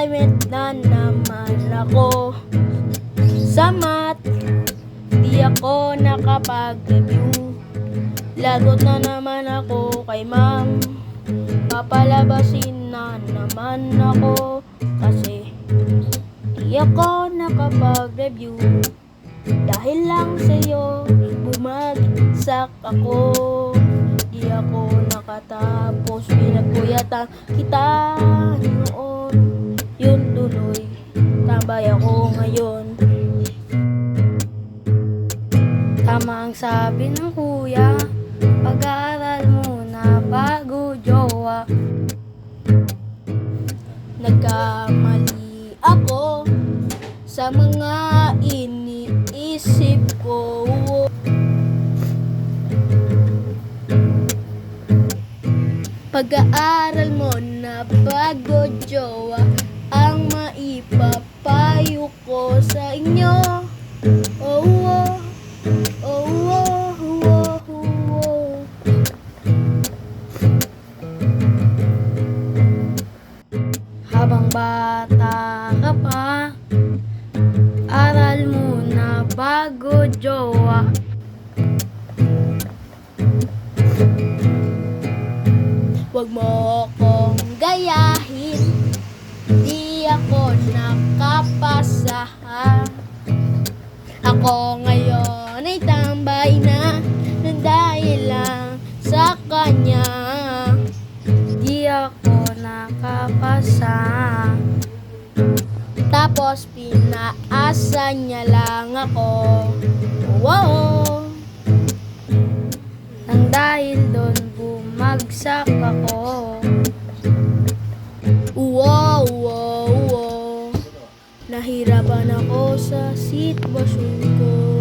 assignment na naman ako. Sa math, di ako nakapag-review. Lagot na naman ako kay ma'am. Papalabasin na naman ako kasi di ako nakapag-review. Dahil lang sa'yo, bumagsak ako. Di ako nakatapos, pinagpuyatan kita noon. Yun tuloy, tambay ako ngayon. Tama ang sabi ng kuya, pag-aaral muna bago jowa. Nagkamali ako sa mga iniisip ko. Pag-aaral mo na bago jowa ang maipapayo ko sa inyo. Oh, oh, oh, oh, oh, oh. Habang bata ka pa, aral muna bago jowa. Huwag mo akong gayahin, di ako nakapasa. Ako ngayon ay tambay na nang dahil lang sa kanya. Di ako nakapasa. Tapos pinaasa niya lang ako. Wow! Nang dahil doon bumagsak ako. Wow, wow, wow. Nahirapan ako sa sitwasyon ko.